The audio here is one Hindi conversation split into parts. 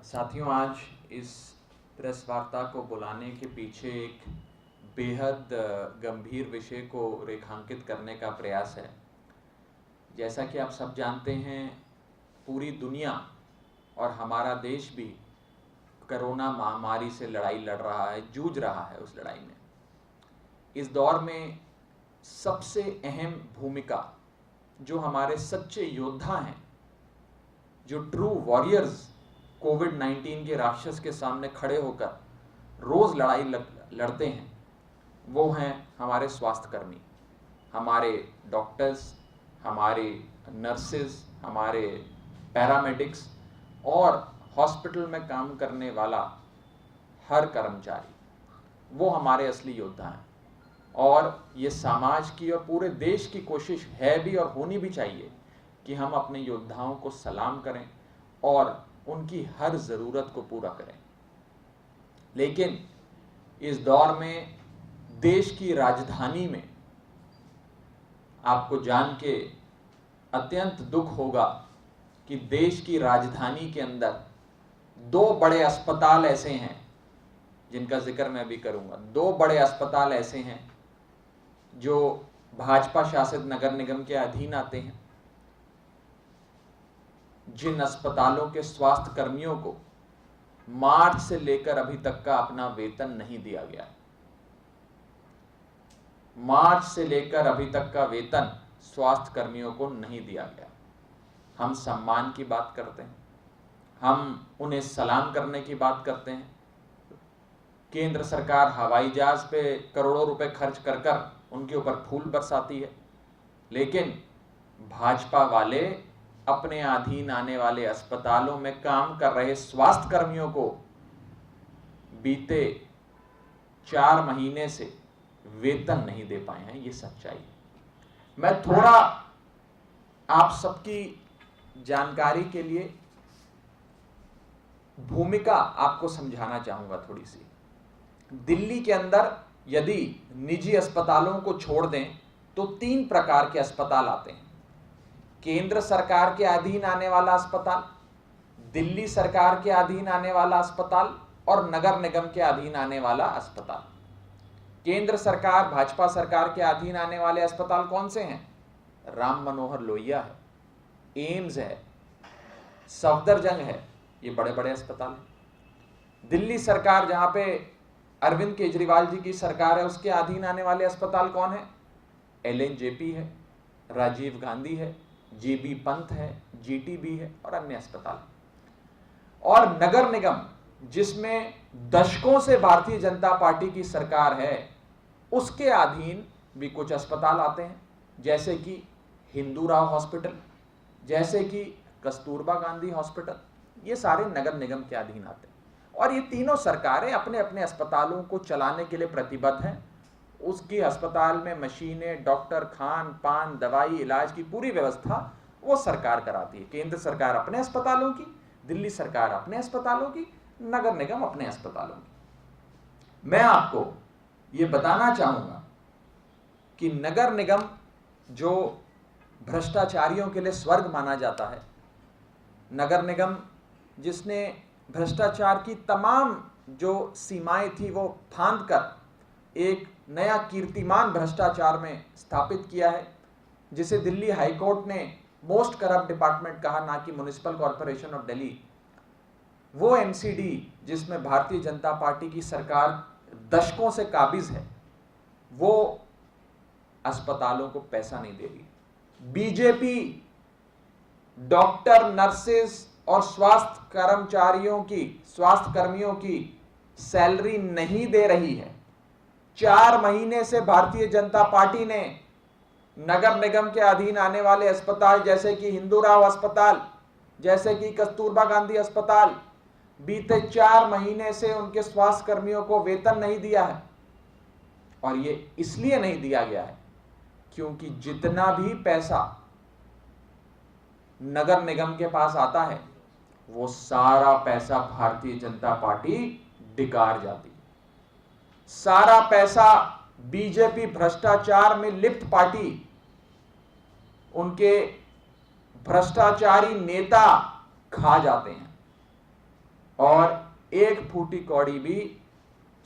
साथियों, आज इस प्रेस वार्ता को बुलाने के पीछे एक बेहद गंभीर विषय को रेखांकित करने का प्रयास है। जैसा कि आप सब जानते हैं, पूरी दुनिया और हमारा देश भी कोरोना महामारी से लड़ाई लड़ रहा है, जूझ रहा है उस लड़ाई में। इस दौर में सबसे अहम भूमिका जो हमारे सच्चे योद्धा हैं, जो ट्रू वॉरियर्स कोविड-19 के राक्षस के सामने खड़े होकर रोज लड़ाई लड़ते हैं, वो हैं हमारे स्वास्थ्यकर्मी, हमारे डॉक्टर्स, हमारे नर्सेस, हमारे पैरामेडिक्स और हॉस्पिटल में काम करने वाला हर कर्मचारी। वो हमारे असली योद्धा हैं और ये समाज की और पूरे देश की कोशिश है भी और होनी भी चाहिए कि हम अपने योद्धाओं को सलाम करें और उनकी हर ज़रूरत को पूरा करें। लेकिन इस दौर में देश की राजधानी में आपको जान के अत्यंत दुख होगा कि देश की राजधानी के अंदर दो बड़े अस्पताल ऐसे हैं जिनका जिक्र मैं भी करूंगा। दो बड़े अस्पताल ऐसे हैं जो भाजपा शासित नगर निगम के अधीन आते हैं, जिन अस्पतालों के स्वास्थ्य कर्मियों को मार्च से लेकर अभी तक का अपना वेतन नहीं दिया गया। मार्च से लेकर अभी तक का वेतन स्वास्थ्य कर्मियों को नहीं दिया गया। हम सम्मान की बात करते हैं, हम उन्हें सलाम करने की बात करते हैं। केंद्र सरकार हवाई जहाज पे करोड़ों रुपए खर्च कर कर उनके ऊपर फूल बरसाती है, लेकिन भाजपा वाले अपने अधीन आने वाले अस्पतालों में काम कर रहे स्वास्थ्य कर्मियों को बीते 4 महीने से वेतन नहीं दे पाए हैं। ये सच्चाई है। मैं थोड़ा आप सबकी जानकारी के लिए भूमिका आपको समझाना चाहूंगा थोड़ी सी। दिल्ली के अंदर यदि निजी अस्पतालों को छोड़ दें तो 3 प्रकार के अस्पताल आते हैं। केंद्र सरकार के अधीन आने वाला अस्पताल, दिल्ली सरकार के अधीन आने वाला अस्पताल और नगर निगम के अधीन आने वाला अस्पताल। केंद्र सरकार, भाजपा सरकार के अधीन आने वाले अस्पताल कौन से हैं? राम मनोहर लोहिया है, एम्स है, सफदरजंग है, ये बड़े बड़े अस्पताल हैं। दिल्ली सरकार, जहां पे अरविंद केजरीवाल जी की सरकार है, उसके अधीन आने वाले अस्पताल कौन है? LNJP है, राजीव गांधी है, JB पंत है, GTB है और अन्य अस्पताल। और नगर निगम, जिसमें दशकों से भारतीय जनता पार्टी की सरकार है, उसके अधीन भी कुछ अस्पताल आते हैं, जैसे कि हिंदूराव हॉस्पिटल, जैसे कि कस्तूरबा गांधी हॉस्पिटल। ये सारे नगर निगम के अधीन आते हैं और ये तीनों सरकारें अपने अपने अस्पतालों को चलाने के लिए प्रतिबद्ध हैं। उसकी अस्पताल में मशीनें, डॉक्टर, खान पान, दवाई, इलाज की पूरी व्यवस्था वो सरकार कराती है। केंद्र सरकार अपने अस्पतालों की, दिल्ली सरकार अपने अस्पतालों की, नगर निगम अपने अस्पतालों की। मैं आपको ये बताना चाहूंगा कि नगर निगम, जो भ्रष्टाचारियों के लिए स्वर्ग माना जाता है, नगर निगम जिसने भ्रष्टाचार की तमाम जो सीमाएं थी वो फांद कर एक नया कीर्तिमान भ्रष्टाचार में स्थापित किया है, जिसे दिल्ली हाईकोर्ट ने मोस्ट करप्ट डिपार्टमेंट कहा, ना कि म्युनिसिपल कॉर्पोरेशन ऑफ दिल्ली। वो MCD जिसमें भारतीय जनता पार्टी की सरकार दशकों से काबिज है, वो अस्पतालों को पैसा नहीं दे रही। बीजेपी डॉक्टर, नर्सेस और स्वास्थ्य कर्मियों की सैलरी नहीं दे रही है। 4 महीने से भारतीय जनता पार्टी ने नगर निगम के अधीन आने वाले अस्पताल, जैसे कि हिंदूराव अस्पताल, जैसे कि कस्तूरबा गांधी अस्पताल, बीते 4 महीने से उनके स्वास्थ्य कर्मियों को वेतन नहीं दिया है। और ये इसलिए नहीं दिया गया है क्योंकि जितना भी पैसा नगर निगम के पास आता है, वो सारा पैसा भारतीय जनता पार्टी डिगार जाती है। सारा पैसा बीजेपी भ्रष्टाचार में लिप्त पार्टी, उनके भ्रष्टाचारी नेता खा जाते हैं। और एक फूटी कौड़ी भी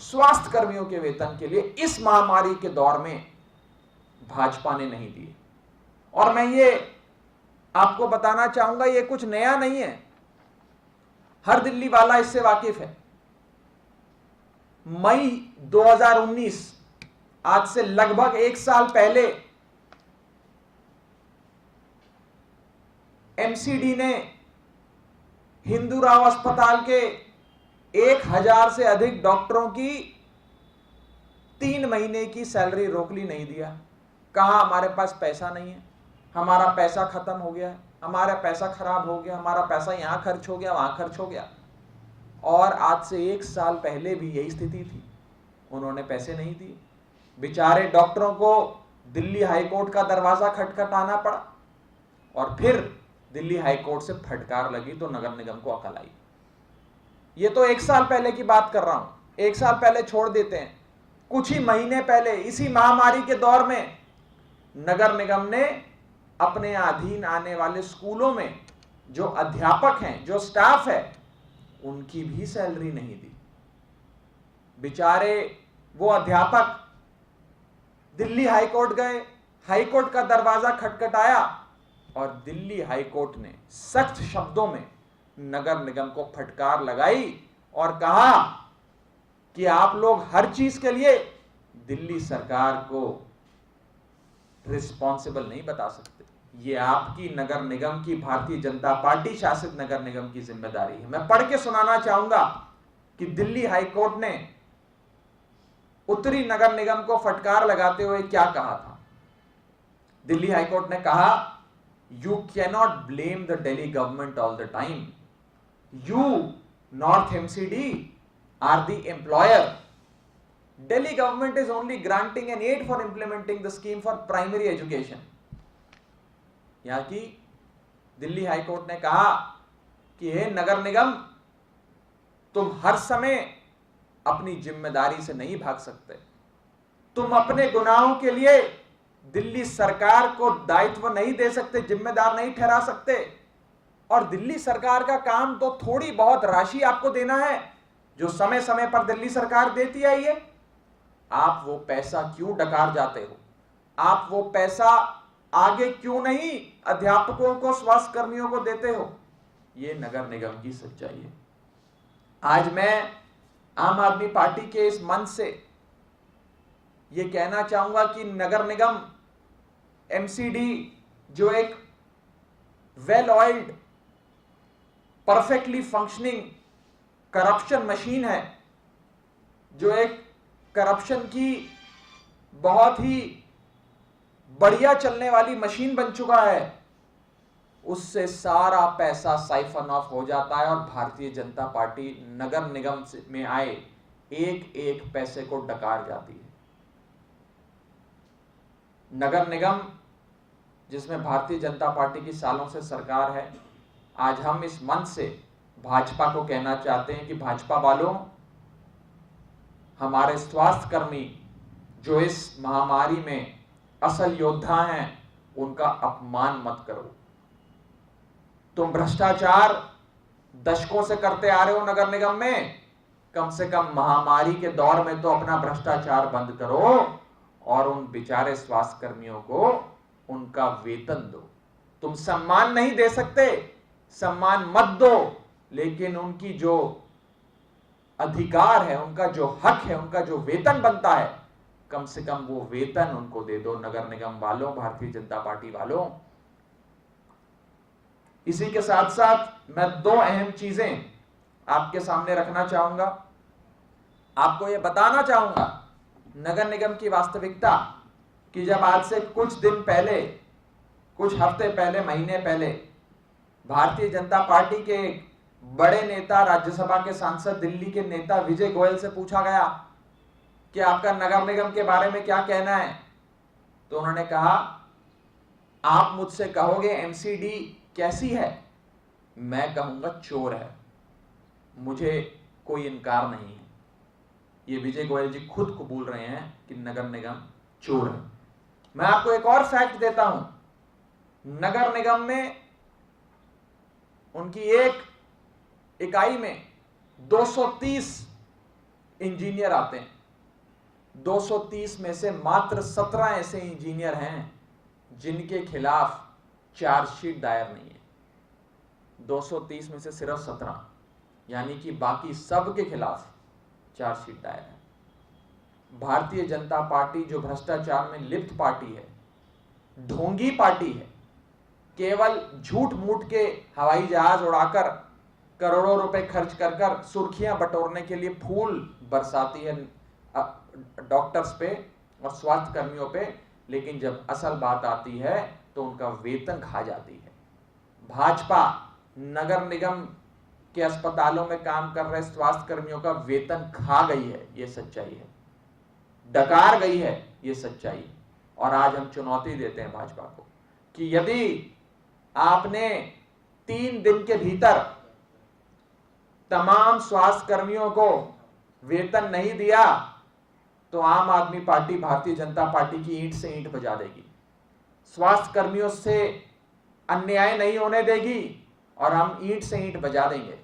स्वास्थ्य कर्मियों के वेतन के लिए इस महामारी के दौर में भाजपा ने नहीं दी। और मैं ये आपको बताना चाहूंगा, ये कुछ नया नहीं है, हर दिल्ली वाला इससे वाकिफ है। मई 2019, आज से लगभग 1 साल पहले, एमसीडी ने हिंदूराव अस्पताल के 1000 से अधिक डॉक्टरों की 3 महीने की सैलरी रोक ली, नहीं दिया। कहा हमारे पास पैसा नहीं है, हमारा पैसा खत्म हो गया, हमारा पैसा खराब हो गया, हमारा पैसा यहां खर्च हो गया, वहां खर्च हो गया। और आज से 1 साल पहले भी यही स्थिति थी, उन्होंने पैसे नहीं दिए। बेचारे डॉक्टरों को दिल्ली हाईकोर्ट का दरवाजा खटखटाना पड़ा और फिर दिल्ली हाईकोर्ट से फटकार लगी तो नगर निगम को अकल आई। ये तो 1 साल पहले की बात कर रहा हूं, 1 साल पहले छोड़ देते हैं, कुछ ही महीने पहले इसी महामारी के दौर में नगर निगम ने अपने अधीन आने वाले स्कूलों में जो अध्यापक हैं, जो स्टाफ है, उनकी भी सैलरी नहीं दी। बेचारे वो अध्यापक दिल्ली हाईकोर्ट गए, हाईकोर्ट का दरवाजा खटखटाया और दिल्ली हाईकोर्ट ने सख्त शब्दों में नगर निगम को फटकार लगाई और कहा कि आप लोग हर चीज के लिए दिल्ली सरकार को रिस्पॉन्सिबल नहीं बता सकते। ये आपकी नगर निगम की, भारतीय जनता पार्टी शासित नगर निगम की जिम्मेदारी है। मैं पढ़ के सुनाना चाहूंगा कि दिल्ली हाईकोर्ट ने उत्तरी नगर निगम को फटकार लगाते हुए क्या कहा था। दिल्ली हाईकोर्ट ने कहा, you cannot blame the Delhi government all the time. You, north MCD, are the employer. Delhi government is only granting an aid for implementing the scheme for primary education. यहाँ की दिल्ली हाईकोर्ट ने कहा कि हे नगर निगम, तुम हर समय अपनी जिम्मेदारी से नहीं भाग सकते। तुम अपने गुनाहों के लिए दिल्ली सरकार को दायित्व नहीं दे सकते, जिम्मेदार नहीं ठहरा सकते। और दिल्ली सरकार का काम तो थोड़ी बहुत राशि आपको देना है जो समय समय पर दिल्ली सरकार देती आई है। आप वो पैसा क्यों डकार जाते हो? आप वो पैसा आगे क्यों नहीं अध्यापकों को, स्वास्थ्य कर्मियों को देते हो? ये नगर निगम की सच्चाई है। आज मैं आम आदमी पार्टी के इस मंच से ये कहना चाहूंगा कि नगर निगम, एमसीडी, जो एक well oiled, perfectly functioning corruption machine है, जो एक करप्शन की बहुत ही बढ़िया चलने वाली मशीन बन चुका है, उससे सारा पैसा साइफन ऑफ हो जाता है और भारतीय जनता पार्टी नगर निगम में आए एक एक पैसे को डकार जाती है। नगर निगम जिसमें भारतीय जनता पार्टी की सालों से सरकार है, आज हम इस मंच से भाजपा को कहना चाहते हैं कि भाजपा वालों, हमारे स्वास्थ्य कर्मी जो इस महामारी में असल योद्धा हैं, उनका अपमान मत करो। तुम भ्रष्टाचार दशकों से करते आ रहे हो नगर निगम में, कम से कम महामारी के दौर में तो अपना भ्रष्टाचार बंद करो और उन बेचारे स्वास्थ्य कर्मियों को उनका वेतन दो। तुम सम्मान नहीं दे सकते, सम्मान मत दो, लेकिन उनकी जो अधिकार है, उनका जो हक है, उनका जो वेतन बनता है, कम से कम वो वेतन उनको दे दो। नगर निगम वालों, भारतीय जनता पार्टी वालों, इसी के साथ साथ मैं 2 अहम चीजें आपके सामने रखना चाहूंगा, आपको यह बताना चाहूंगा नगर निगम की वास्तविकता, कि जब आज से कुछ दिन पहले, कुछ हफ्ते पहले, महीने पहले भारतीय जनता पार्टी के बड़े नेता, राज्यसभा के सांसद, दिल्ली के नेता विजय गोयल से पूछा गया कि आपका नगर निगम के बारे में क्या कहना है, तो उन्होंने कहा, आप मुझसे कहोगे एमसीडी कैसी है, मैं कहूंगा चोर है। मुझे कोई इनकार नहीं है। ये विजय गोयल जी खुद कबूल रहे हैं कि नगर निगम चोर है। मैं आपको एक और फैक्ट देता हूं, नगर निगम में उनकी एक इकाई में 230 इंजीनियर आते हैं, 230 में से मात्र 17 ऐसे इंजीनियर हैं जिनके खिलाफ चार्जशीट दायर नहीं है। 230 में से सिर्फ 17, यानी कि बाकी सब के खिलाफ चार्जशीट दायर है। भारतीय जनता पार्टी जो भ्रष्टाचार में लिप्त पार्टी है, ढोंगी पार्टी है, केवल झूठ मूठ के हवाई जहाज उड़ाकर करोड़ों रुपए खर्च कर कर सुर्खियां बटोरने के लिए फूल बरसाती है डॉक्टर्स पे और स्वास्थ्य कर्मियों पे, लेकिन जब असल बात आती है तो उनका वेतन खा जाती है। भाजपा नगर निगम के अस्पतालों में काम कर रहे स्वास्थ्य कर्मियों का वेतन खा गई है, यह सच्चाई है, डकार गई है, यह सच्चाई है। और आज हम चुनौती देते हैं भाजपा को कि यदि आपने 3 दिन के भीतर तमाम स्वास्थ्य कर्मियों को वेतन नहीं दिया तो आम आदमी पार्टी भारतीय जनता पार्टी की ईंट से ईंट बजा देगी, स्वास्थ्य कर्मियों से अन्याय नहीं होने देगी और हम ईंट से ईंट बजा देंगे।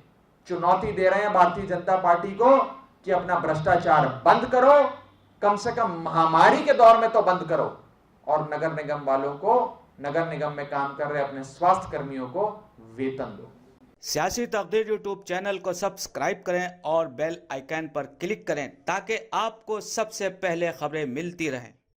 चुनौती दे रहे हैं भारतीय जनता पार्टी को कि अपना भ्रष्टाचार बंद करो, कम से कम महामारी के दौर में तो बंद करो, और नगर निगम वालों को, नगर निगम में काम कर रहे अपने स्वास्थ्य कर्मियों को वेतन दो। सियासी तकदीर यूट्यूब चैनल को सब्सक्राइब करें और बेल आइकन पर क्लिक करें ताकि आपको सबसे पहले खबरें मिलती रहें।